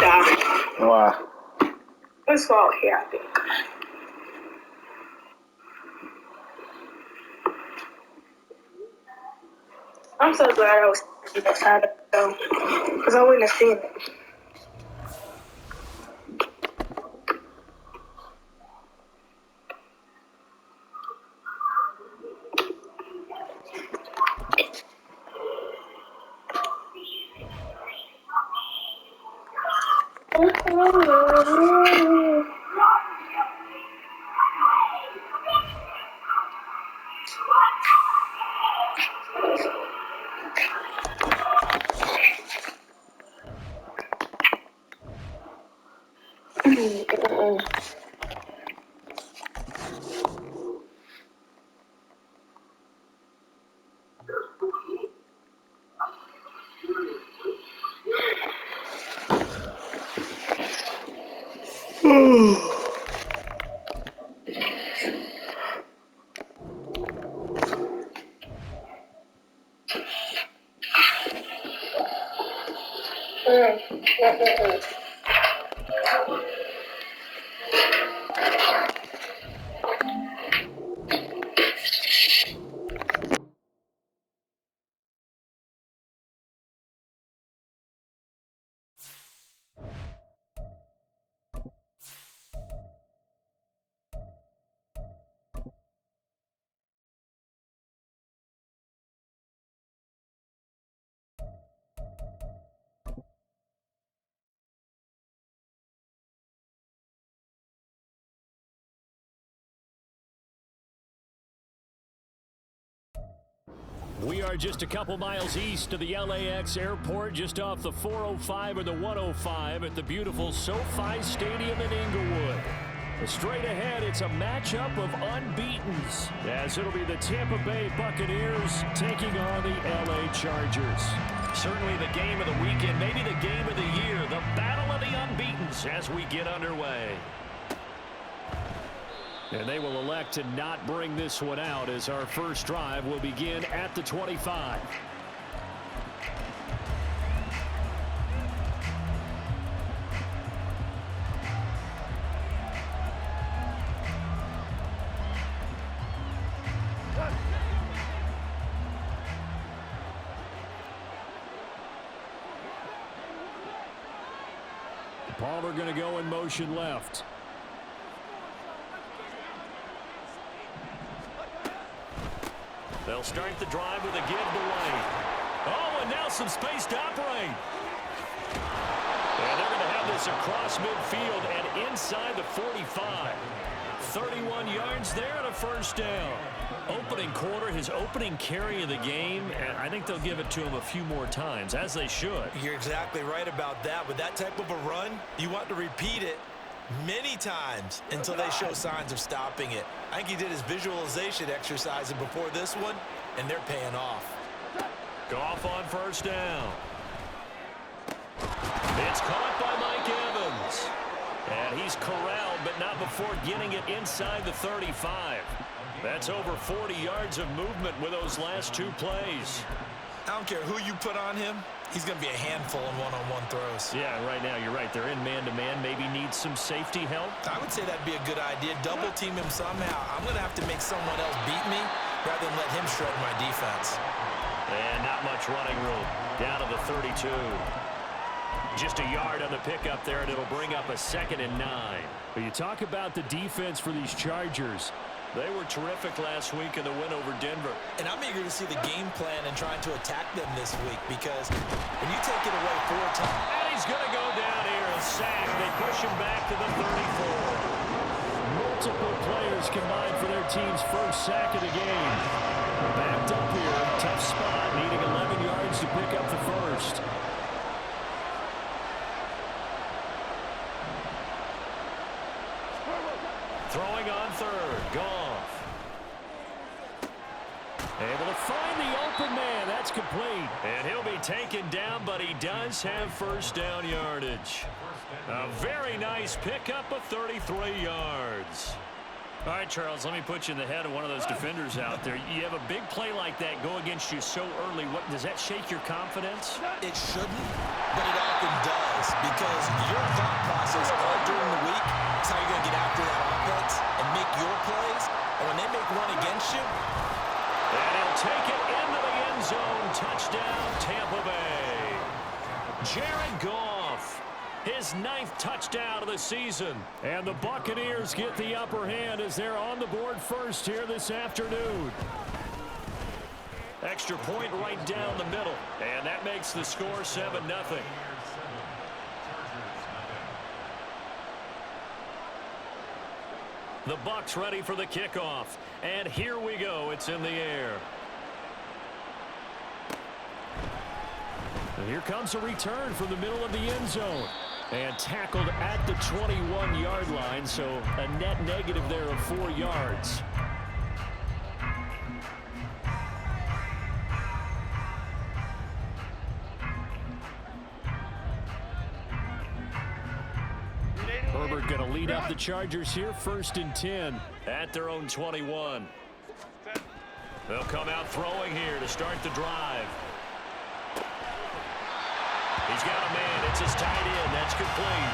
gonna die. Why? It's fault here, I think. I'm so glad I was outside though, because I wouldn't have seen it. We are just a couple miles east of the LAX airport, just off the 405 or the 105 at the beautiful SoFi Stadium in Inglewood. Straight ahead, it's a matchup of unbeatens, as it'll be the Tampa Bay Buccaneers taking on the LA Chargers. Certainly the game of the weekend, maybe the game of the year, the battle of the unbeatens as we get underway. And they will elect to not bring this one out as our first drive will begin at the 25. Palmer going to go in motion left. They'll start the drive with a give to Wayne. Oh, and now some space to operate. And they're going to have this across midfield and inside the 45. 31 yards there and a first down. Opening quarter, his opening carry of the game, and I think they'll give it to him a few more times, as they should. You're exactly right about that. With that type of a run, you want to repeat it many times until they show signs of stopping it. I think he did his visualization exercise before this one, and they're paying off. Goff on first down. It's caught by Mike Evans. And he's corralled, but not before getting it inside the 35. That's over 40 yards of movement with those last two plays. I don't care who you put on him. He's going to be a handful in one-on-one throws. Yeah, right now you're right. They're in man-to-man. Maybe needs some safety help. I would say that'd be a good idea. Double team him somehow. I'm going to have to make someone else beat me rather than let him shred my defense. And not much running room. Down to the 32. Just a yard on the pickup there, and it'll bring up a 2nd and 9. But you talk about the defense for these Chargers. They were terrific last week in the win over Denver. And I'm eager to see the game plan and trying to attack them this week, because when you take it away 4 times. And he's going to go down here and sack. They push him back to the 34. Multiple players combined for their team's first sack of the game. Backed up here. Tough spot. Needing 11 yards to pick up the first. Throwing on third. Goff. Able to find the open man. That's complete. And he'll be taken down, but he does have first down yardage. A very nice pickup of 33 yards. All right, Charles, let me put you in the head of one of those defenders out there. You have a big play like that go against you so early. What does that shake your confidence? It shouldn't, but it often does, because your thought process all during the week is how you're going to get after that offense and make your plays. And when they make one against you, and he'll take it into the end zone. Touchdown, Tampa Bay. Jared Goff, his 9th touchdown of the season. And the Buccaneers get the upper hand as they're on the board first here this afternoon. Extra point right down the middle. And that makes the score 7-0. The Bucs ready for the kickoff. And here we go. It's in the air. And here comes a return from the middle of the end zone. And tackled at the 21-yard line, so a net negative there of 4 yards. Herbert going to lead up the Chargers here, 1st and 10 at their own 21. They'll come out throwing here to start the drive. He's got a man. It's his tight end. That's complete.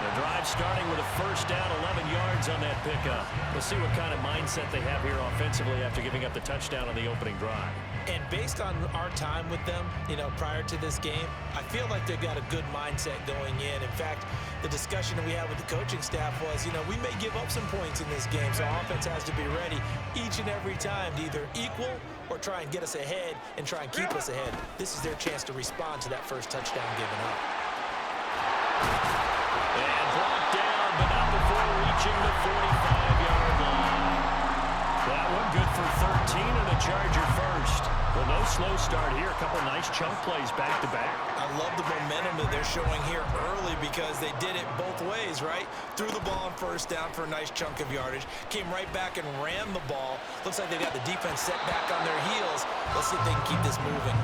The drive starting with a 1st down, 11 yards on that pickup. Let's see what kind of mindset they have here offensively after giving up the touchdown on the opening drive. and based on our time with them, prior to this game, I feel like they've got a good mindset going in. In fact, the discussion that we had with the coaching staff was, we may give up some points in this game, so offense has to be ready each and every time to either equal or try and get us ahead and try and keep us ahead. This is their chance to respond to that first touchdown given up. And blocked down, but not before reaching the 45-yard line. That one good for 13 and a Charger first. Well, no slow start here. A couple nice chunk plays back-to-back. I love the momentum that they're showing here early because they did it both ways, right? Threw the ball on first down for a nice chunk of yardage, came right back and ran the ball. Looks like they got the defense set back on their heels. Let's see if they can keep this moving.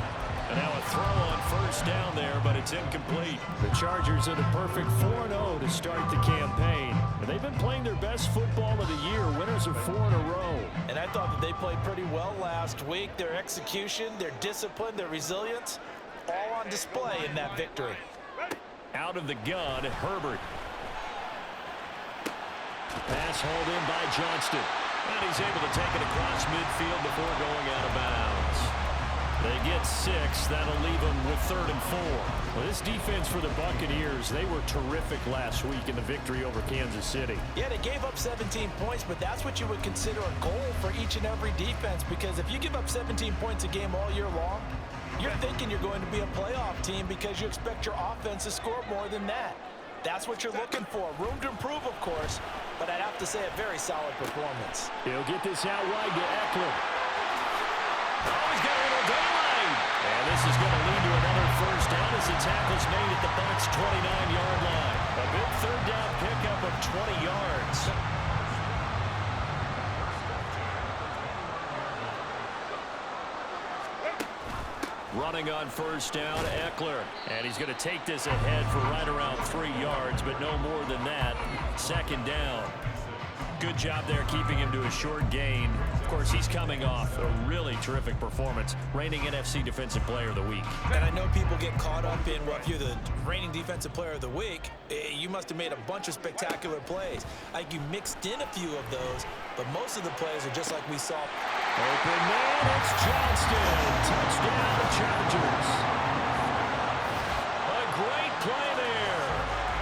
And now a throw on first down there, but it's incomplete. The Chargers are the perfect 4-0 to start the campaign. And they've been playing their best football of the year, winners of 4 in a row. And I thought that they played pretty well last week. Their execution, their discipline, their resilience, all on display in that victory. Out of the gun, Herbert. Pass hauled in by Johnston. And he's able to take it across midfield before going out of bounds. They get 6. That'll leave them with 3rd and 4. Well, this defense for the Buccaneers, they were terrific last week in the victory over Kansas City. Yeah, they gave up 17 points, but that's what you would consider a goal for each and every defense, because if you give up 17 points a game all year long, you're thinking you're going to be a playoff team because you expect your offense to score more than that. That's what you're looking for. Room to improve, of course, but I'd have to say a very solid performance. He'll get this out wide to Eckler. Oh, he's got a little daylight. And this is going to lead to another first down as the tackle's made at the Bucs' 29-yard line. A big 3rd down pickup of 20 yards. Running on first down, Eckler. And he's going to take this ahead for right around 3 yards, but no more than that. 2nd down. Good job there keeping him to a short gain. Of course, he's coming off a really terrific performance, reigning NFC Defensive Player of the Week. And I know people get caught up in, well, if you're the reigning Defensive Player of the Week, you must have made a bunch of spectacular plays. Like you mixed in a few of those, but most of the plays are just like we saw. Open man, it's Johnston. Touchdown, Chargers. A great play there.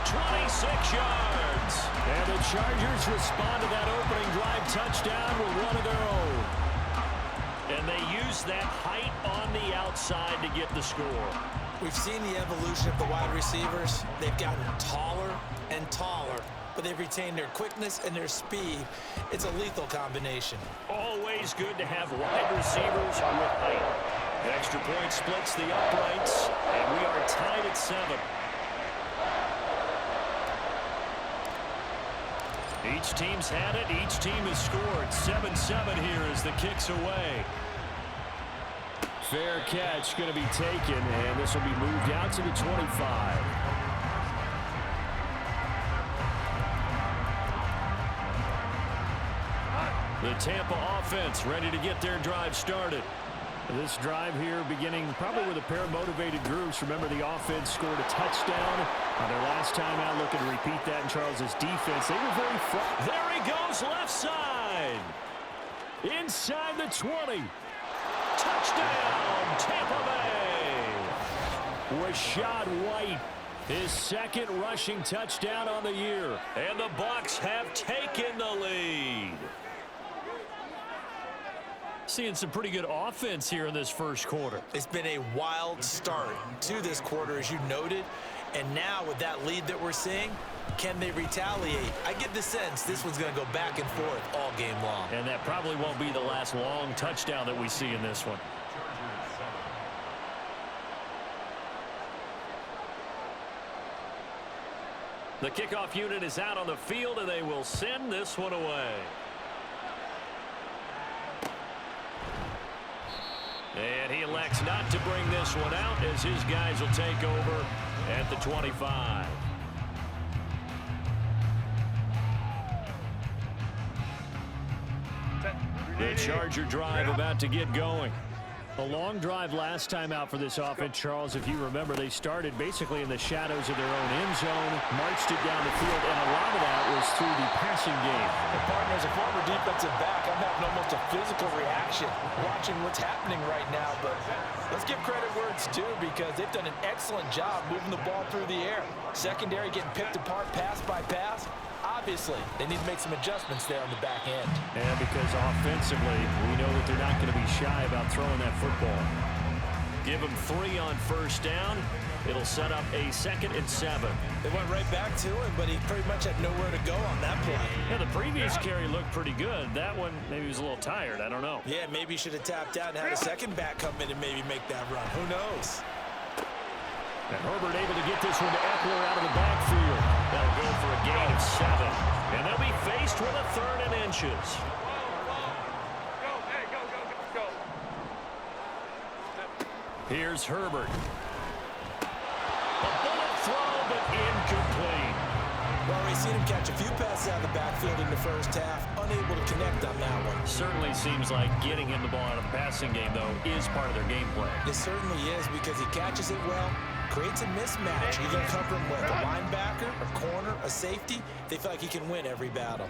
26 yards. And the Chargers respond to that opening drive touchdown with one of their own. And they use that height on the outside to get the score. We've seen the evolution of the wide receivers. They've gotten taller and taller, but they've retained their quickness and their speed. It's a lethal combination. Always good to have wide receivers with height. The extra point splits the uprights, and we are tied at 7. Each team's had it. Each team has scored. 7-7 here as the kick's away. Fair catch going to be taken, and this will be moved out to the 25. The Tampa offense ready to get their drive started. This drive here beginning probably with a pair of motivated groups. Remember, the offense scored a touchdown on their last time out. Looking to repeat that in Charles's defense. They were very front. There he goes, left side. Inside the 20. Touchdown, Tampa Bay. Rachaad White, his second rushing touchdown on the year. And the Bucs have taken the lead. Seeing some pretty good offense here in this first quarter. It's been a wild start to this quarter, as you noted. And now with that lead that we're seeing, can they retaliate? I get the sense this one's going to go back and forth all game long. And that probably won't be the last long touchdown that we see in this one. The kickoff unit is out on the field, and they will send this one away. And he elects not to bring this one out as his guys will take over at the 25. The Charger drive about to get going. A long drive last time out for this offense, Charles. If you remember, they started basically in the shadows of their own end zone, marched it down the field, and a lot of that was through the passing game. The partner, as a former defensive back, I'm having almost a physical reaction watching what's happening right now. But let's give credit where it's due, because they've done an excellent job moving the ball through the air. Secondary getting picked apart pass by pass. Obviously, they need to make some adjustments there on the back end. And because offensively, we know that they're not going to be shy about throwing that football. Give them 3 on first down. It'll set up a 2nd and 7. They went right back to him, but he pretty much had nowhere to go on that play. Yeah, the previous carry looked pretty good. That one, maybe he was a little tired. I don't know. Yeah, maybe he should have tapped out and had a second back come in and maybe make that run. Who knows? And Herbert able to get this one to Eckler out of the backfield. That'll go for a gain of 7. And they'll be faced with a 3rd and inches. Here's Herbert. A bullet throw, but incomplete. Well, we've seen him catch a few passes out of the backfield in the first half. Unable to connect on that one. Certainly seems like getting him the ball out of the passing game, though, is part of their game plan. It certainly is, because he catches it well, creates a mismatch. You're going to cover him with a linebacker, a corner, a safety. They feel like he can win every battle.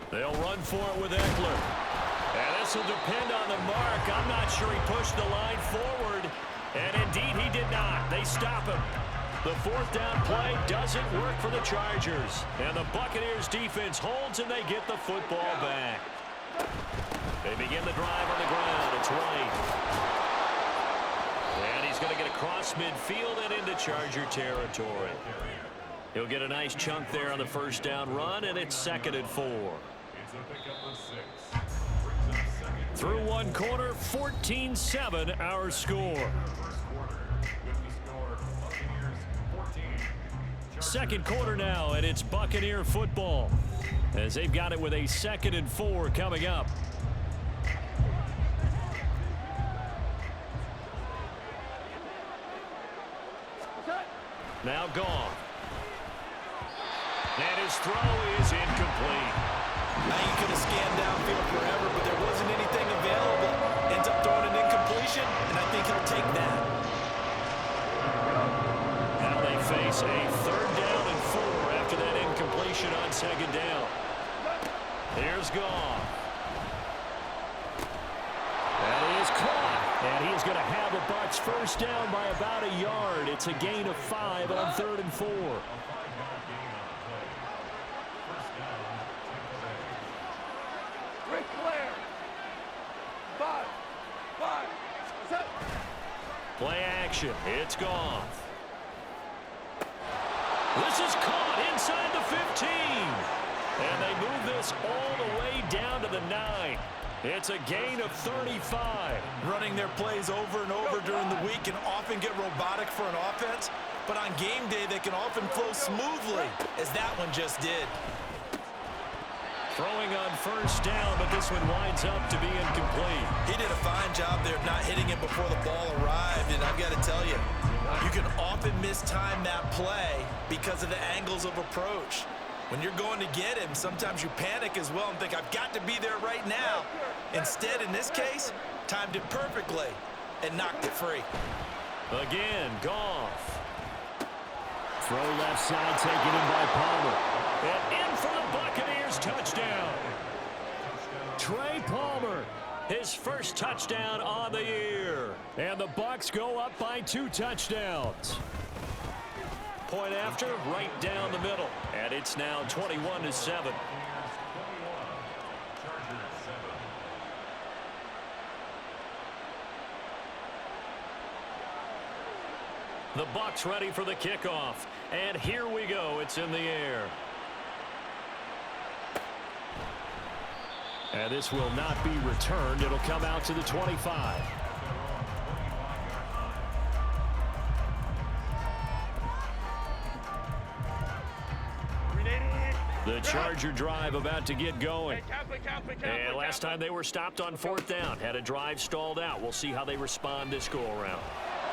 They'll run for it with Eckler. And this will depend on the mark. I'm not sure he pushed the line forward. And indeed, he did not. They stop him. The 4th down play doesn't work for the Chargers. And the Buccaneers defense holds, and they get the football back. They begin the drive on the ground. It's White. And he's going to get across midfield and into Charger territory. He'll get a nice chunk there on the first down run, and it's 2nd and 4. Through one quarter, 14-7 our score. Second quarter now, and it's Buccaneer football, as they've got it with a 2nd and 4 coming up. Now gone. And his throw is incomplete. Now you could have scanned downfield forever, but there wasn't anything available. Ends up throwing an incompletion, and I think he'll take that. Now they face a 3rd down and 4 after that incompletion on 2nd down. Here's Goff. That is caught. And he's going to have a Bucs first down by about a yard. It's a gain of 5 on 3rd and 4. Play action. It's Goff. This is caught inside the 15. And they move this all the way down to the 9. It's a gain of 35. Running their plays over and over during the week can often get robotic for an offense, but on game day they can often flow smoothly, as that one just did. Throwing on first down, but this one winds up to be incomplete. He did a fine job there of not hitting it before the ball arrived, and I've got to tell you, you can often mistime that play because of the angles of approach. When you're going to get him, sometimes you panic as well and think, I've got to be there right now. Instead, in this case, timed it perfectly and knocked it free. Again, Goff. Throw left side, taken in by Palmer. And in for the Buccaneers touchdown. Trey Palmer, his first touchdown on the year. And the Bucs go up by 2 touchdowns. Point after, right down the middle. And it's now 21-7. The Bucs ready for the kickoff. And here we go. It's in the air. And this will not be returned. It'll come out to the 25. The Charger drive about to get going. And last time they were stopped on 4th down. Had a drive stalled out. We'll see how they respond this go-around.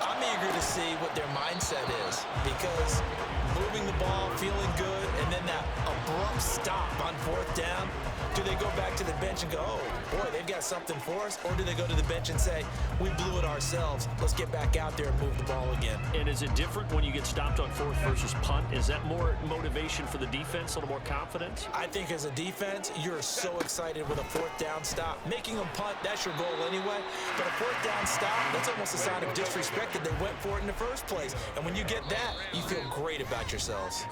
I'm eager to see what their mindset is, because moving the ball, feeling good, and then that abrupt stop on 4th down, do they go back to the bench and go, oh, boy, they've got something for us? Or do they go to the bench and say, we blew it ourselves, let's get back out there and move the ball again? And is it different when you get stopped on 4th versus punt? Is that more motivation for the defense, a little more confidence? I think as a defense, you're so excited with a 4th down stop. Making them punt, that's your goal anyway. But a 4th down stop, that's almost a sign of disrespect that they went for it in the first place. And when you get that, you feel great about yourselves.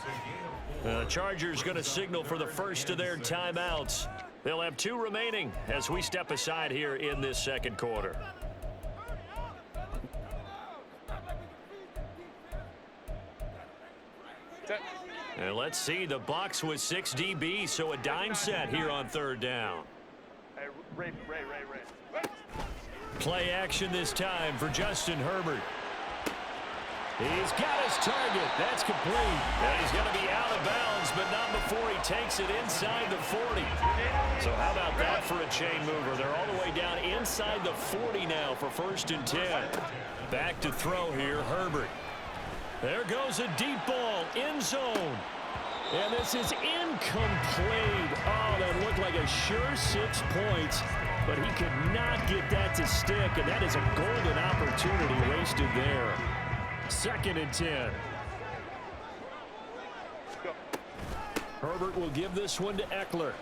The Chargers going to signal for the first of their timeouts. They'll have 2 remaining as we step aside here in this second quarter. And let's see, the Bucs with 6 DBs, so a dime set here on 3rd down. Ray. Play action this time for Justin Herbert. He's got his target. That's complete. And he's going to be out of bounds, but not before he takes it inside the 40. So how about that for a chain mover? They're all the way down inside the 40 now for 1st and 10. Back to throw here, Herbert. There goes a deep ball, end zone. And this is incomplete. Oh, that looked like a sure 6 points, but he could not get that to stick, and that is a golden opportunity wasted there. 2nd and 10. Herbert will give this one to Eckler.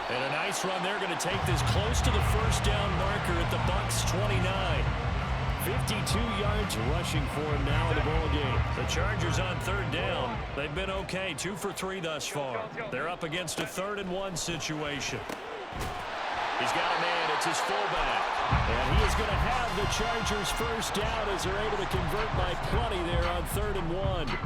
And a nice run. They're going to take this close to the 1st down marker at the Bucs 29. 52 yards rushing for him now in the ball game. The Chargers on 3rd down. They've been okay, 2 for 3 thus far. They're up against a 3rd and 1 situation. He's got a man. It's his fullback. And he is going to have the Chargers 1st down as they're able to convert by plenty there on 3rd and 1.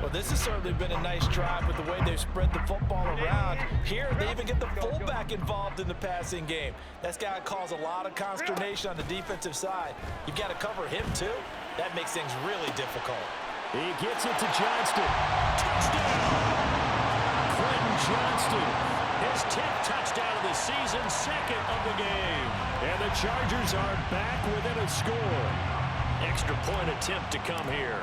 Well, this has certainly been a nice drive with the way they've spread the football around. Here, they even get the fullback involved in the passing game. That's got to cause a lot of consternation on the defensive side. You've got to cover him, too. That makes things really difficult. He gets it to Johnston. Touchdown! Quentin Johnston, his 10th touchdown of the season, 2nd of the game. And the Chargers are back within a score. Extra point attempt to come here.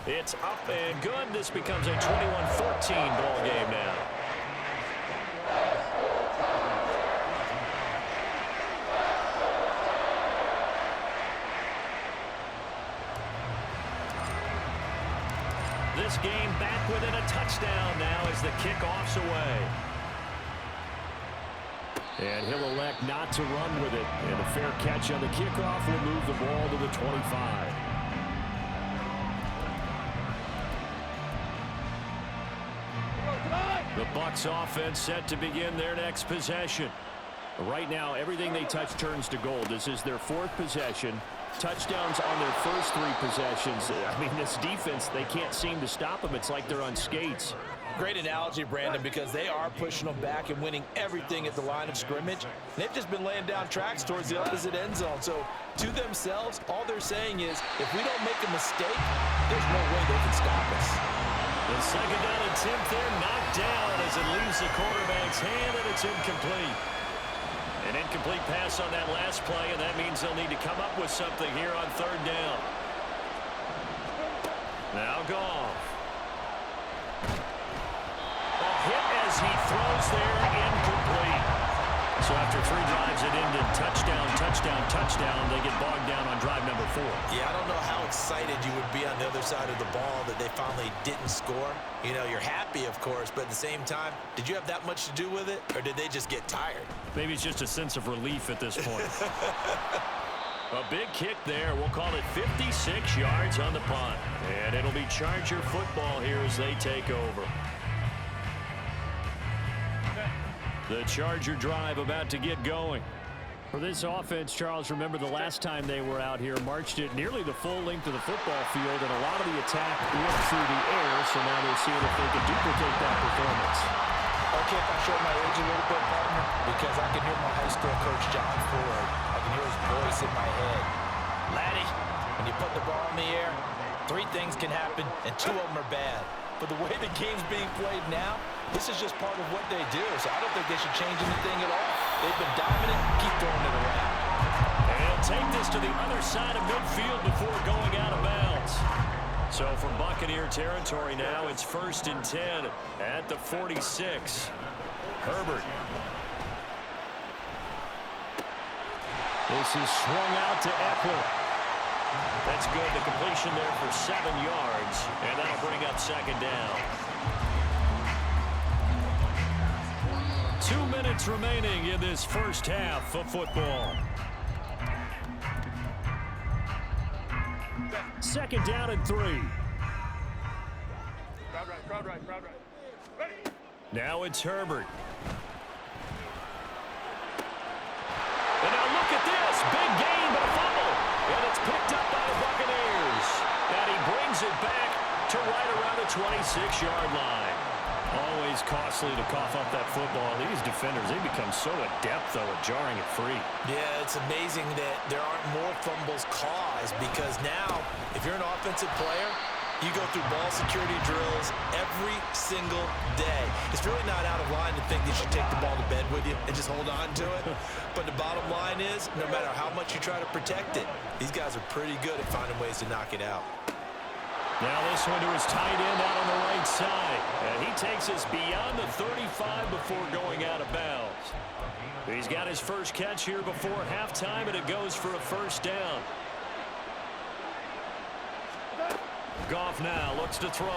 It's up and good. This becomes a 21-14 ball game now. This game back within a touchdown now as the kickoff's away. And he'll elect not to run with it. And a fair catch on the kickoff will move the ball to the 25. The Bucs offense set to begin their next possession. Right now, everything they touch turns to gold. This is their 4th possession. Touchdowns on their first 3 possessions. I mean, this defense, they can't seem to stop them. It's like they're on skates. Great analogy, Brandon, because they are pushing them back and winning everything at the line of scrimmage. They've just been laying down tracks towards the opposite end zone. So, to themselves, all they're saying is, if we don't make a mistake, there's no way they can stop us. The 2nd down attempt there knocked down as it leaves the quarterback's hand, and it's incomplete. An incomplete pass on that last play, and that means they'll need to come up with something here on 3rd down. Now Goff. A hit as he throws there, incomplete. So after 3 drives, it ended touchdown, touchdown, touchdown. They get bogged down on drive number 4. Yeah, I don't know how excited you would be on the other side of the ball that they finally didn't score. You know, you're happy, of course, but at the same time, did you have that much to do with it, or did they just get tired? Maybe it's just a sense of relief at this point. A big kick there. We'll call it 56 yards on the punt. And it'll be Charger football here as they take over. The Charger drive about to get going. For this offense, Charles, remember the last time they were out here, marched it nearly the full length of the football field, and a lot of the attack went through the air, so now they're seeing if they can duplicate that performance. Okay, if I show my age a little bit, partner, because I can hear my high school coach, John Ford. I can hear his voice in my head. Laddie, when you put the ball in the air, 3 things can happen, and 2 of them are bad. But the way the game's being played now, this is just part of what they do. So I don't think they should change anything at all. They've been dominant. Keep throwing it around. And take this to the other side of midfield before going out of bounds. So from Buccaneer territory now, it's 1st and 10 at the 46. Herbert. This is swung out to Eckler. That's good. The completion there for 7 yards, and that'll bring up 2nd down. 2 minutes remaining in this first half of football. 2nd down and 3. Crowd right. Ready? Now it's Herbert. And now look at this. Big gain, but a fumble. And it's picked up by the Buccaneers. And he brings it back to right around the 26-yard line. Always costly to cough up that football. These defenders, they become so adept, though, at jarring it free. Yeah, it's amazing that there aren't more fumbles caused, because now, if you're an offensive player, you go through ball security drills every single day. It's really not out of line to think that you should take the ball to bed with you and just hold on to it. But the bottom line is, no matter how much you try to protect it, these guys are pretty good at finding ways to knock it out. Now this one to his tight end out on the right side. And he takes us beyond the 35 before going out of bounds. He's got his first catch here before halftime, and it goes for a 1st down. Goff now looks to throw.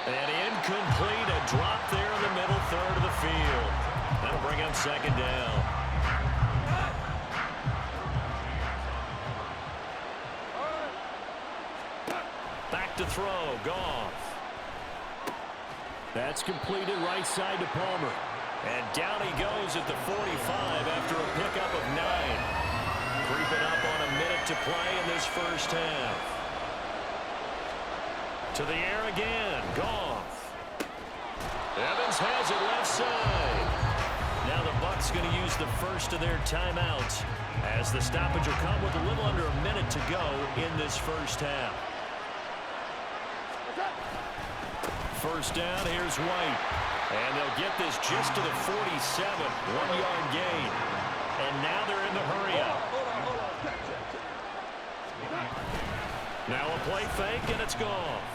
And incomplete, a drop there in the middle third of the field. That'll bring up 2nd down. Back to throw, Goff. That's completed right side to Palmer. And down he goes at the 45 after a pickup of 9. Creeping up on a minute to play in this first half. To the air again, Goff. Evans has it left side. Now the Bucs going to use the first of their timeouts, as the stoppage will come with a little under a minute to go in this first half. 1st down, here's White. And they'll get this just to the 47, 1-yard gain. And now they're in the hurry-up. Now a play fake, and it's Goff.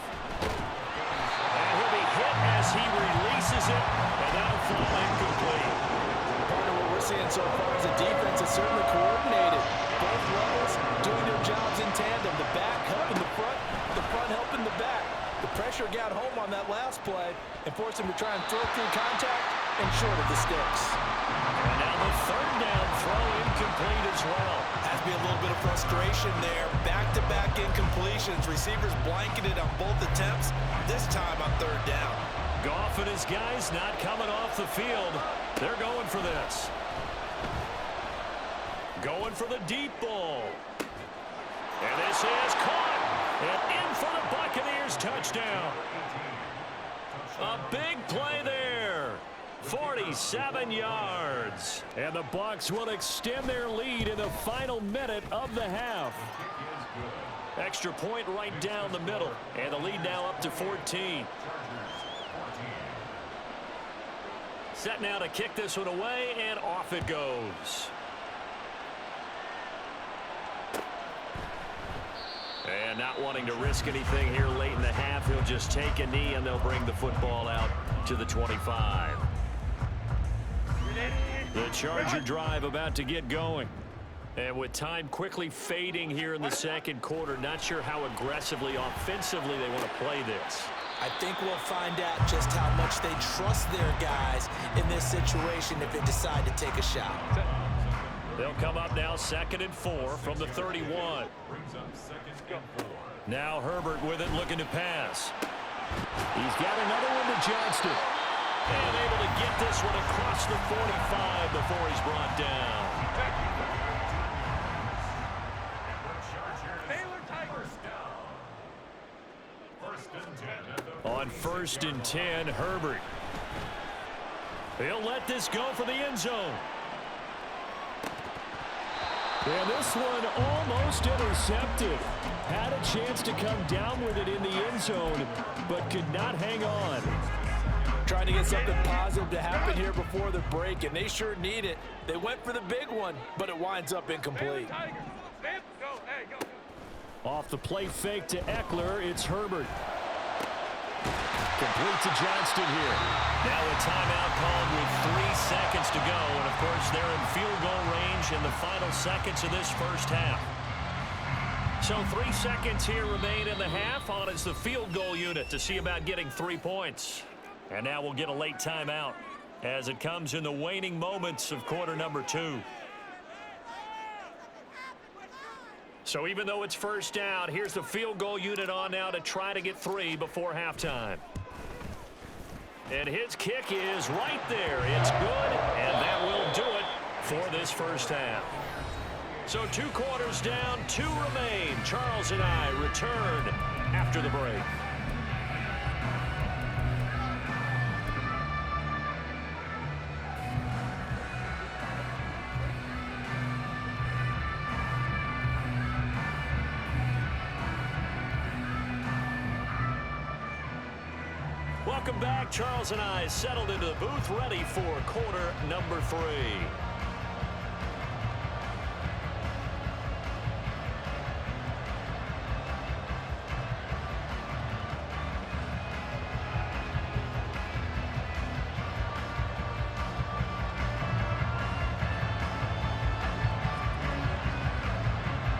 And he'll be hit as he releases it, and that'll fall incomplete. Part of what we're seeing so far is a defense that's certainly coordinated. Both levels doing their jobs in tandem. The back helping the front helping the back. The pressure got home on that last play and forced him to try and throw through contact and short of the sticks. And now the 3rd down throw incomplete as well. Has to be a little bit of frustration there. Back-to-back incompletions. Receivers blanketed on both attempts, this time on 3rd down. Goff and his guys not coming off the field. They're going for this. Going for the deep ball. And this is caught. And in for the Buccaneers touchdown. A big play there. 47 yards. And the Bucs will extend their lead in the final minute of the half. Extra point right down the middle. And the lead now up to 14. Set now to kick this one away, and off it goes. And not wanting to risk anything here late in the half, he'll just take a knee, and they'll bring the football out to the 25. The Charger drive about to get going. And with time quickly fading here in the second quarter, not sure how aggressively, offensively they want to play this. I think we'll find out just how much they trust their guys in this situation if they decide to take a shot. They'll come up now 2nd and 4 from the 31. Now Herbert with it, looking to pass. He's got another one to Johnston. And able to get this one across the 45 before he's brought down. On 1st and 10, Herbert. He'll let this go for the end zone. And this one almost intercepted. Had a chance to come down with it in the end zone, but could not hang on. Trying to get something positive to happen here before the break, and they sure need it. They went for the big one, but it winds up incomplete. Off the play fake to Eckler, it's Herbert. Complete to Johnston here. Now a timeout called with 3 seconds to go. And, of course, they're in field goal range in the final seconds of this first half. So 3 seconds here remain in the half. On is the field goal unit to see about getting 3 points. And now we'll get a late timeout as it comes in the waning moments of quarter number 2. So even though it's first down, here's the field goal unit on now to try to get 3 before halftime. And his kick is right there. It's good, and that will do it for this first half. So 2 quarters down, 2 remain. Charles and I return after the break. Welcome back. Charles and I settled into the booth, ready for quarter number 3.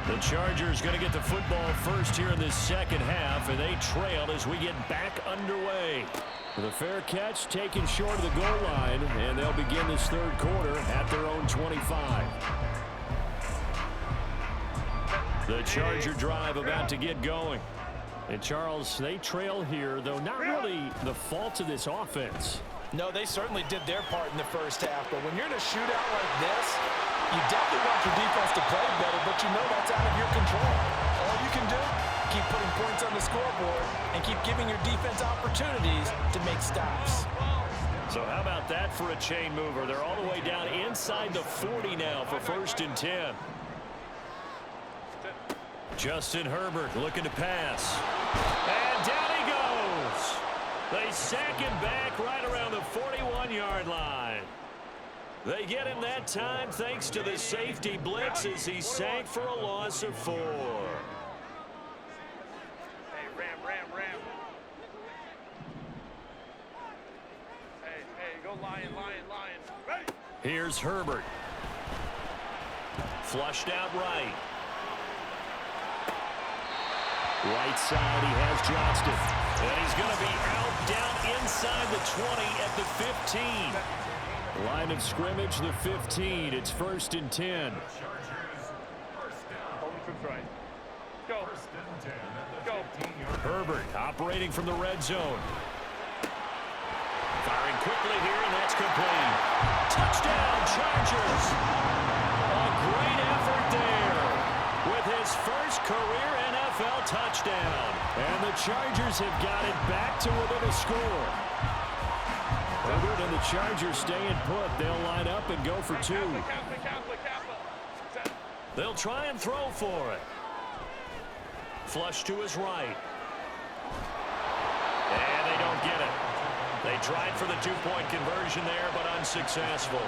The Chargers going to get the football first here in this second half, and they trail as we get back underway. The fair catch taken short of the goal line, and they'll begin this third quarter at their own 25. The Charger drive about to get going. And Charles, they trail here, though not really the fault of this offense. No, they certainly did their part in the first half, but when you're in a shootout like this, you definitely want your defense to play better, but you know that's out of your control. All you can do, keep putting points on the scoreboard and keep giving your defense opportunities to make stops. So how about that for a chain mover? They're all the way down inside the 40 now for 1st and 10. Justin Herbert looking to pass. And down he goes. They sack him back right around the 41-yard line. They get him that time thanks to the safety blitz as he sank for a loss of 4. Hey, Ram. Hey, go Lion. Ready? Here's Herbert. Flushed out right. Right side, he has Johnston. And he's going to be out down inside the 20 at the 15. Line of scrimmage, the 15. It's 1st and 10. Go. Herbert operating from the red zone. Firing quickly here, and that's complete. Touchdown, Chargers. A great effort there with his first career NFL touchdown. And the Chargers have got it back to within a score. Herbert and the Chargers staying put. They'll line up and go for 2. They'll try and throw for it. Flush to his right. And they don't get it. They tried for the 2-point conversion there, but unsuccessful.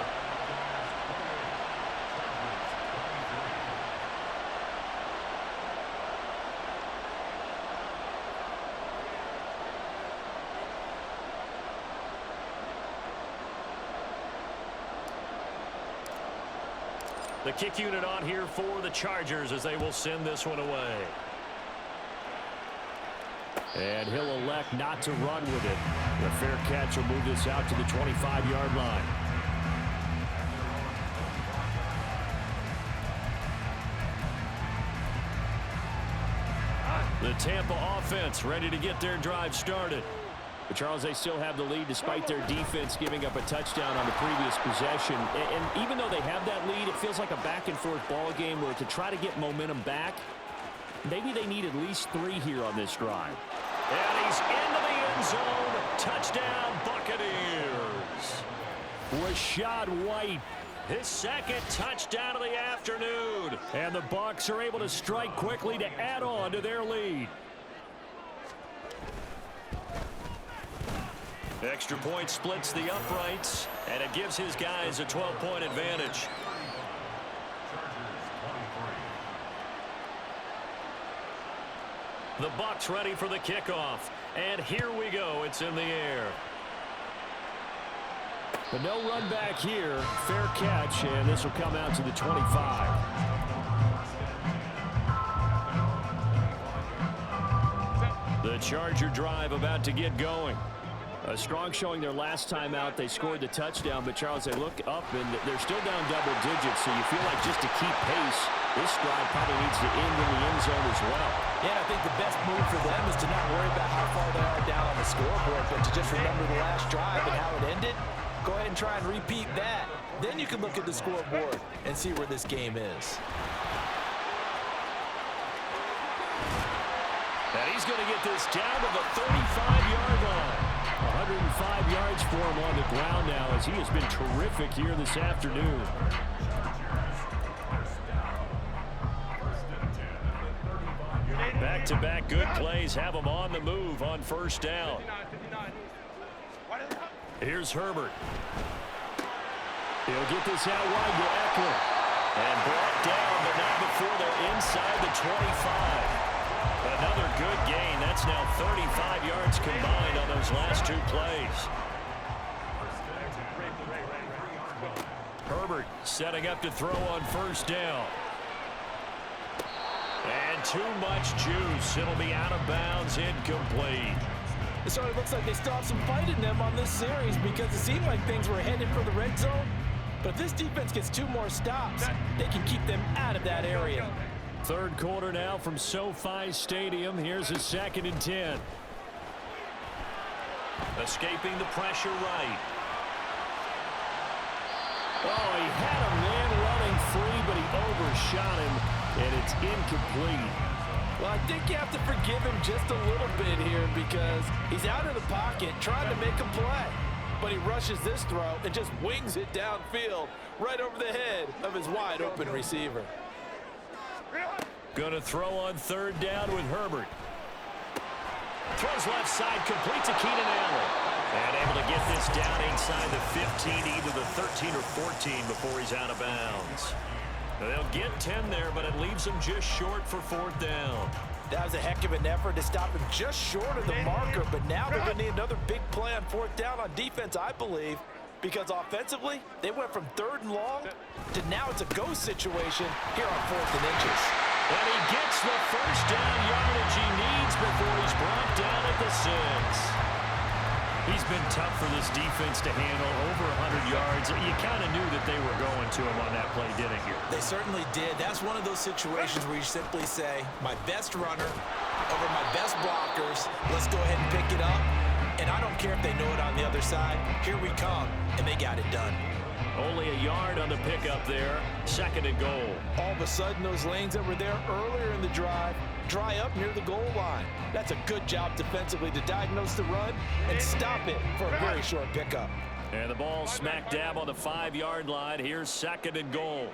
The kick unit on here for the Chargers as they will send this one away. And he'll elect not to run with it. The fair catch will move this out to the 25-yard line. The Tampa offense ready to get their drive started. But Charles, they still have the lead despite their defense giving up a touchdown on the previous possession. And even though they have that lead, it feels like a back-and-forth ball game where to try to get momentum back, maybe they need at least 3 here on this drive. And he's into the end zone. Touchdown, Buccaneers. Rachaad White, his second touchdown of the afternoon. And the Bucs are able to strike quickly to add on to their lead. Extra point splits the uprights, and it gives his guys a 12-point advantage. The Bucs ready for the kickoff, and here we go. It's in the air. But no run back here. Fair catch, and this will come out to the 25. The Charger drive about to get going. A strong showing their last time out. They scored the touchdown, but Charles, they look up and they're still down double digits, so you feel like just to keep pace, this drive probably needs to end in the end zone as well. Yeah, I think the best move for them is to not worry about how far they are down on the scoreboard, but to just remember the last drive and how it ended. Go ahead and try and repeat that. Then you can look at the scoreboard and see where this game is. And he's going to get this down to the 35-yard line. 105 yards for him on the ground now as he has been terrific here this afternoon. Back-to-back good plays have him on the move on first down. Here's Herbert. He'll get this out wide to Eckler. And brought down, but not before they're inside the 25. Another good gain. That's now 35 yards combined on those last 2 plays. Herbert setting up to throw on first down. And too much juice. It'll be out of bounds, incomplete. It sort of looks like they still have some fight in them on this series because it seemed like things were headed for the red zone. But if this defense gets 2 more stops, they can keep them out of that area. Third quarter now from SoFi Stadium. Here's a 2nd and 10. Escaping the pressure right. Oh, he had a man running free, but he overshot him, and it's incomplete. Well, I think you have to forgive him just a little bit here because he's out of the pocket trying to make a play. But he rushes this throw and just wings it downfield right over the head of his wide-open receiver. Going to throw on third down with Herbert. Throws left side, complete to Keenan Allen. And able to get this down inside the 15, either the 13 or 14 before he's out of bounds. They'll get 10 there, but it leaves them just short for 4th down. That was a heck of an effort to stop him just short of the marker, but now they're going to need another big play on 4th down on defense, I believe, because offensively, they went from 3rd and long to now it's a go situation here on 4th and inches. And he gets the first down yardage he needs before he's brought down at the 6. He's been tough for this defense to handle, over 100 yards. You kind of knew that they were going to him on that play, didn't you? They certainly did. That's one of those situations where you simply say, my best runner over my best blockers. Let's go ahead and pick it up. And I don't care if they know it on the other side. Here we come, and they got it done. Only a yard on the pickup there. 2nd and goal. All of a sudden, those lanes that were there earlier in the drive dry up near the goal line. That's a good job defensively to diagnose the run and stop it for a very short pickup. And the ball smack dab on the 5-yard line. Here's 2nd and goal.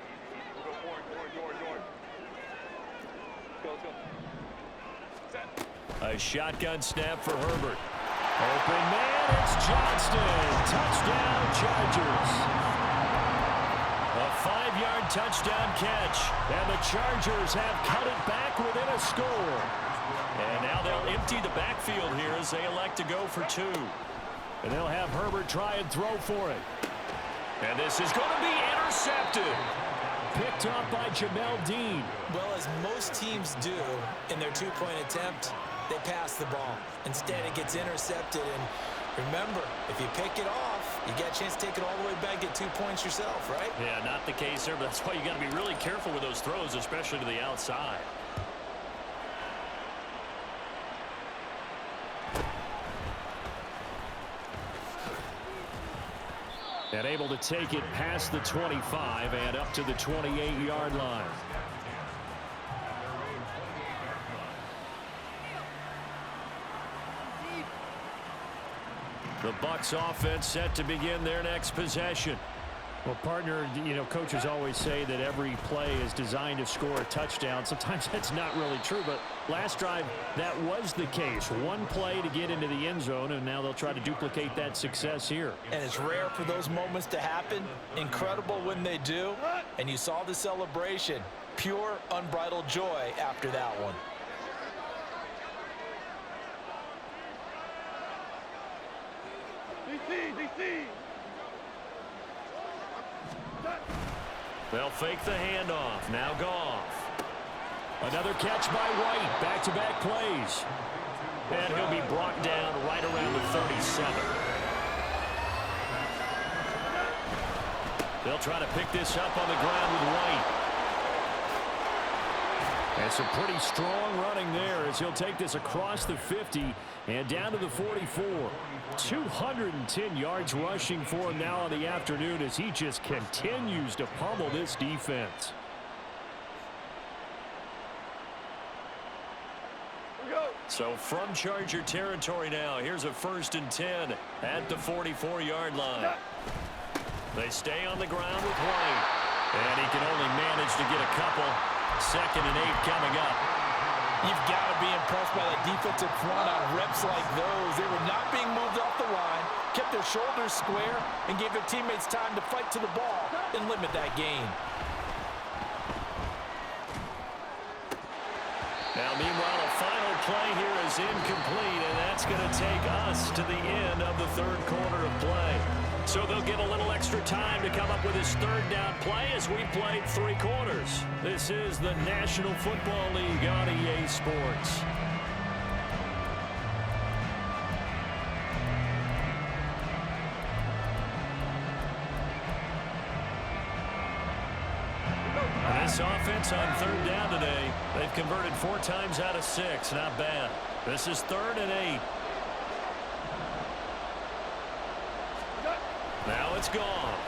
A shotgun snap for Herbert. Open man, it's Johnston. Touchdown, Chargers. A 5-yard touchdown catch, and the Chargers have cut it back within a score. And now they'll empty the backfield here as they elect to go for 2. And they'll have Herbert try and throw for it. And this is going to be intercepted. picked off by Jamel Dean. Well, as most teams do in their two-point attempt, they pass the ball. Instead, it gets intercepted. And remember, if you pick it off, you get a chance to take it all the way back, get 2 points yourself, right? Yeah, not the case there, but that's why you got to be really careful with those throws, especially to the outside. And able to take it past the 25 and up to the 28-yard line. The Bucs offense set to begin their next possession. Well, partner, coaches always say that every play is designed to score a touchdown. Sometimes that's not really true, but last drive, that was the case. One play to get into the end zone, and now they'll try to duplicate that success here. And it's rare for those moments to happen. Incredible when they do. And you saw the celebration. Pure, unbridled joy after that one. DC. They'll fake the handoff. Now Goff. Another catch by White. Back-to-back plays. And he'll be brought down right around the 37. They'll try to pick this up on the ground with White. And some pretty strong running there as he'll take this across the 50 and down to the 44. 210 yards rushing for him now on the afternoon as he just continues to pummel this defense. So from Charger territory now, here's a 1st and 10 at the 44-yard line. They stay on the ground with White. And he can only manage to get a couple. 2nd and 8 coming up. You've got to be impressed by that defensive front on reps like those. They were not being moved off the line, kept their shoulders square, and gave their teammates time to fight to the ball and limit that gain. Now, meanwhile, a final play here is incomplete, and that's going to take us to the end of the 3rd quarter of play. So they'll get a little extra time to come up with his 3rd down play as we played 3 quarters. This is the National Football League on EA Sports. This offense on 3rd down today, they've converted 4 times out of 6. Not bad. This is 3rd and 8. Now it's Goff.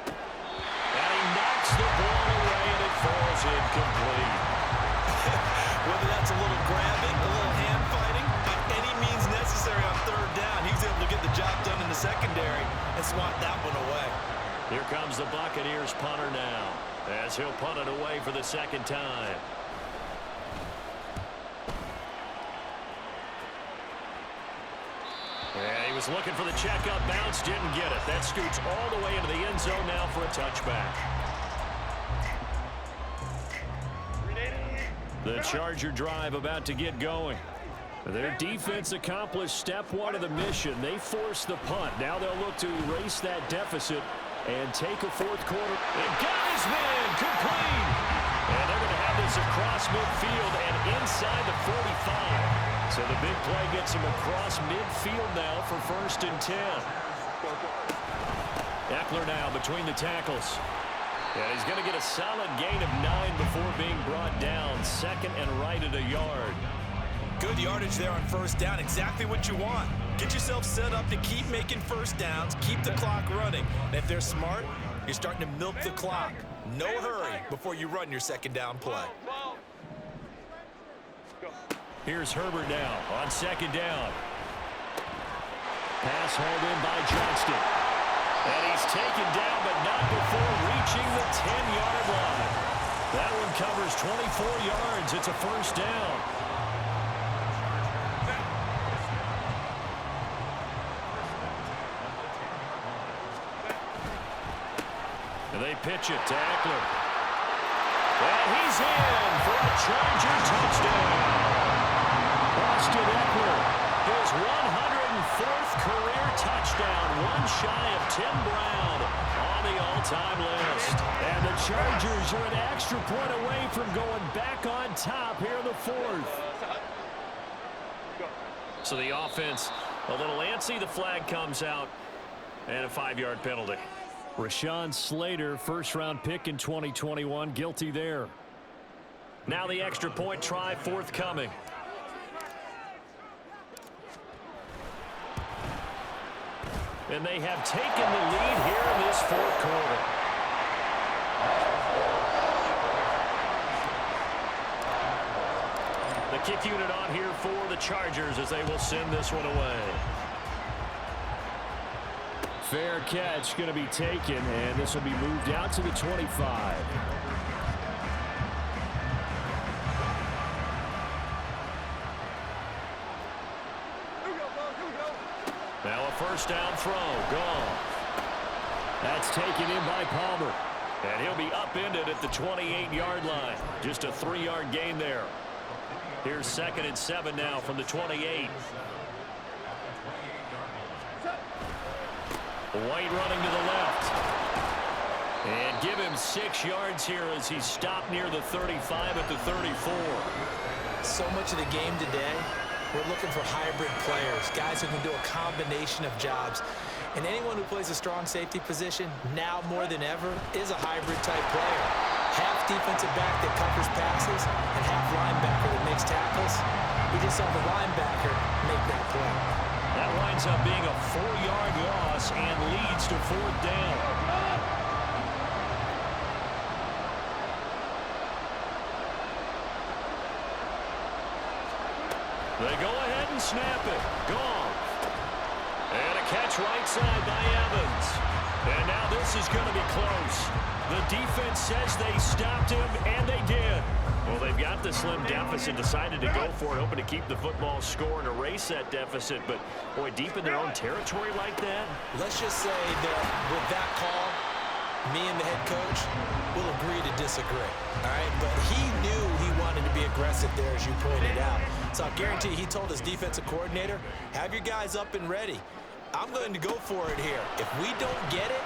And he knocks the ball away, and it falls incomplete. Whether that's a little grabbing, a little hand fighting, by any means necessary on 3rd down, he was able to get the job done in the secondary and swat that one away. Here comes the Buccaneers punter now, as he'll punt it away for the 2nd time. Yeah, he was looking for the checkup bounce, didn't get it. That scoots all the way into the end zone now for a touchback. The Charger drive about to get going. Their defense accomplished step 1 of the mission. They forced the punt. Now they'll look to erase that deficit and take a 4th quarter. And got his man complete. And they're going to have this across midfield and inside the 45. So the big play gets him across midfield now for 1st and 10. Eckler now between the tackles. And he's going to get a solid gain of 9 before being brought down. 2nd and right at a yard. Good yardage there on 1st down. Exactly what you want. Get yourself set up to keep making 1st downs, keep the clock running. And if they're smart, you're starting to milk the clock. No hurry before you run your 2nd down play. Here's Herbert now on 2nd down. Pass hauled in by Johnston. And he's taken down, but not before reaching the 10-yard line. That one covers 24 yards. It's a 1st down. And they pitch it to Eckler. And he's in for a Charger touchdown. Austin Eckler, his 104th career touchdown, one shy of Tim Brown on the all-time list. And the Chargers are an extra point away from going back on top here in the fourth. So the offense a little antsy. The flag comes out and a 5-yard penalty. Rashawn Slater, first-round pick in 2021, guilty there. Now the extra point try forthcoming. And they have taken the lead here in this fourth quarter. The kick unit on here for the Chargers as they will send this one away. Fair catch going to be taken, and this will be moved out to the 25. Now a first down throw, gone. That's taken in by Palmer. And he'll be upended at the 28-yard line. Just a 3-yard gain there. Here's 2nd and 7 now from the 28. White running to the left. And give him 6 yards here as he's stopped near the 35 at the 34. So much of the game today, we're looking for hybrid players, guys who can do a combination of jobs. And anyone who plays a strong safety position, now more than ever, is a hybrid-type player. Half defensive back that covers passes and half linebacker that makes tackles. We just saw the linebacker make that play. That winds up being a 4-yard loss and leads to 4th down. They go ahead and snap it. Gone. And a catch right side by Evans. And now this is going to be close. The defense says they stopped him, and they did. Well, they've got the slim deficit, decided to go for it, hoping to keep the football score and erase that deficit. But, boy, deep in their own territory like that. Let's just say that with that call, me and the head coach will agree to disagree, all right? But he knew he wanted to be aggressive there, as you pointed out. So I guarantee he told his defensive coordinator, have your guys up and ready. I'm going to go for it here. If we don't get it,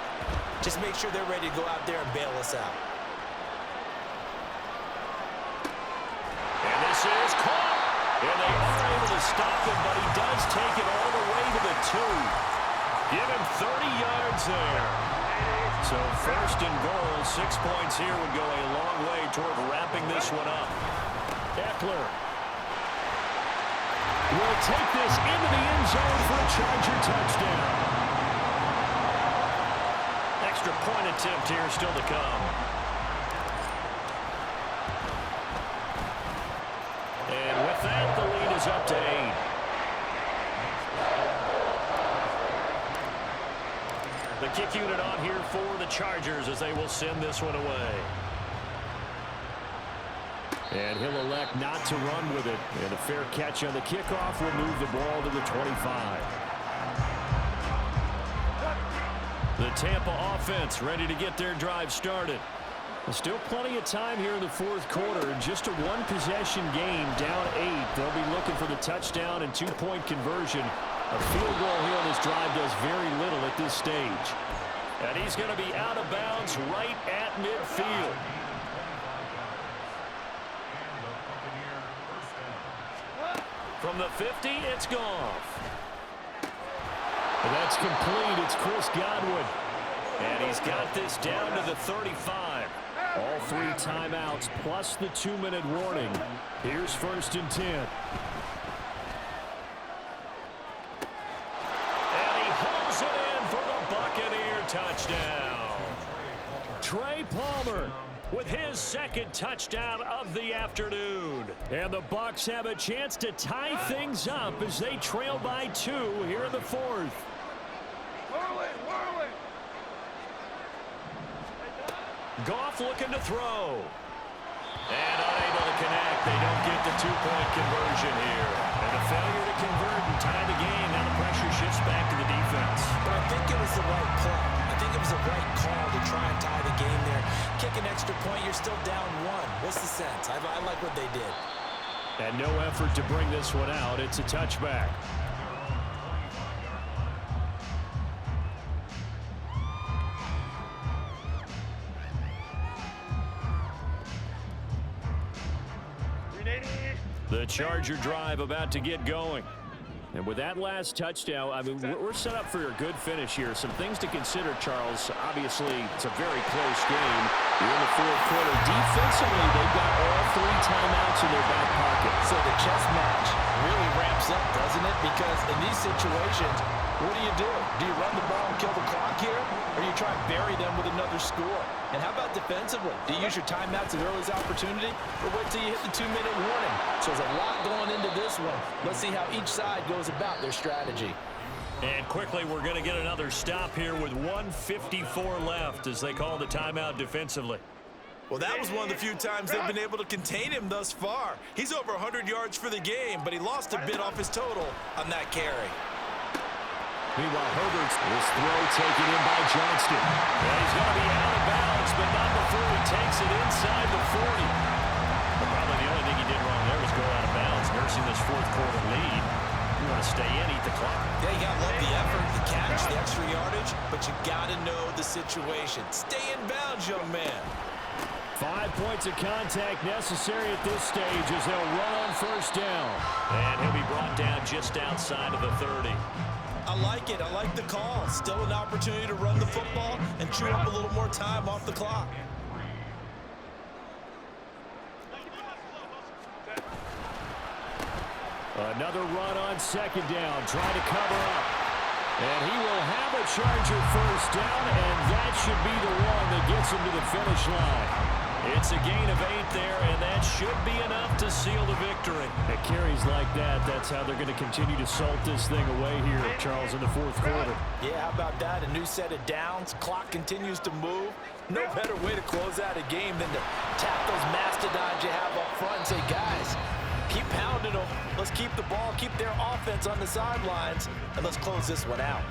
just make sure they're ready to go out there and bail us out. And this is caught. And they are able to stop him, but he does take it all the way to the 2. Give him 30 yards there. So 1st and goal, 6 points here would go a long way toward wrapping this one up. Eckler will take this into the end zone for a Charger touchdown. Extra point attempt here still to come. And with that, the lead is up to 8. The kick unit on here for the Chargers as they will send this one away. And he'll elect not to run with it. And a fair catch on the kickoff will move the ball to the 25. The Tampa offense ready to get their drive started. Still plenty of time here in the fourth quarter. Just a one-possession game, down 8. They'll be looking for the touchdown and 2-point conversion. A field goal here on this drive does very little at this stage. And he's going to be out of bounds right at midfield. From the 50, it's Goff. And that's complete. It's Chris Godwin. And he's got this down to the 35. All 3 timeouts plus the 2-minute warning. Here's 1st and 10. And he hauls it in for the Buccaneer touchdown. Trey Palmer with his 2nd touchdown of the afternoon. And the Bucs have a chance to tie things up as they trail by 2 here in the 4th. Goff looking to throw. And unable to connect. They don't get the 2-point conversion here. And a failure to convert and tie the game. Now the pressure shifts back to the defense. But I think it was the right play. I think it was the right call to try and tie the game there. Kick an extra point, you're still down 1. What's the sense? I like what they did. And no effort to bring this one out. It's a touchback. The Charger drive about to get going. And with that last touchdown, I mean, we're set up for a good finish here. Some things to consider, Charles. Obviously, it's a very close game. You're in the fourth quarter. Defensively, they've got all 3 timeouts in their back pocket. So the chess match really ramps up, doesn't it? Because in these situations, what do? Do you run the ball and kill the clock here? Or do you try and bury them with another score? And how about defensively? Do you use your timeouts as early as opportunity? Or wait till you hit the 2-minute warning? So there's a lot going into this one. Let's see how each side goes about their strategy. And quickly, we're going to get another stop here with 1:54 left as they call the timeout defensively. Well, that was one of the few times they've been able to contain him thus far. He's over 100 yards for the game, but he lost a bit off his total on that carry. Meanwhile, Herbert's this throw taken in by Johnston. And he's going to be out of bounds, but not before he takes it inside the 40. But probably the only thing he did wrong there was go out of bounds, nursing this fourth quarter lead. You want to stay in, eat the clock. Yeah, you got to love the effort, the catch, the extra yardage, but you got to know the situation. Stay in bounds, young man. 5 points of contact necessary at this stage as they'll run on first down. And he'll be brought down just outside of the 30. I like it. I like the call. Still an opportunity to run the football and chew up a little more time off the clock. Another run on second down, trying to cover up. And he will have a Charger first down, and that should be the one that gets him to the finish line. It's a gain of 8 there, and that should be enough to seal the victory. At carries like that, that's how they're going to continue to salt this thing away here, Charles, in the fourth quarter. Yeah, how about that? A new set of downs. Clock continues to move. No better way to close out a game than to tap those mastodons you have up front and say, guys, keep pounding them. Let's keep the ball, keep their offense on the sidelines, and let's close this one out.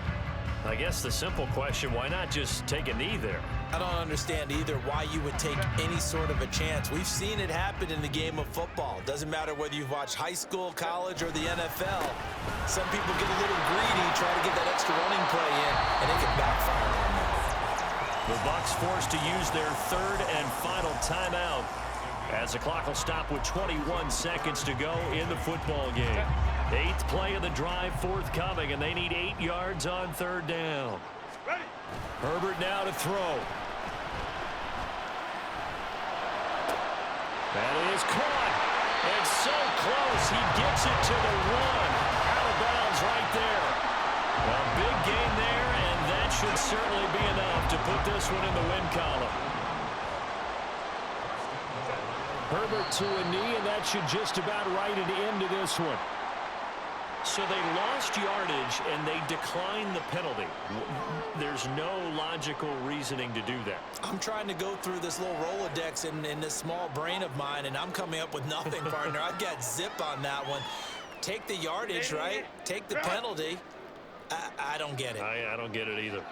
I guess the simple question, why not just take a knee there? I don't understand either why you would take any sort of a chance. We've seen it happen in the game of football. Doesn't matter whether you've watched high school, college, or the NFL. Some people get a little greedy, try to get that extra running play in, and it can backfire on them. The Bucs forced to use their third and final timeout as the clock will stop with 21 seconds to go in the football game. 8th play of the drive forthcoming, and they need 8 yards on third down. Herbert now to throw. That is caught. It's so close. He gets it to the 1. Out of bounds right there. A big gain there, and that should certainly be enough to put this one in the win column. Herbert to a knee, and that should just about write it into this one. So they lost yardage, and they declined the penalty. There's no logical reasoning to do that. I'm trying to go through this little Rolodex in this small brain of mine, and I'm coming up with nothing, partner. I've got zip on that one. Take the yardage, right? Take the penalty. I don't get it. I don't get it either.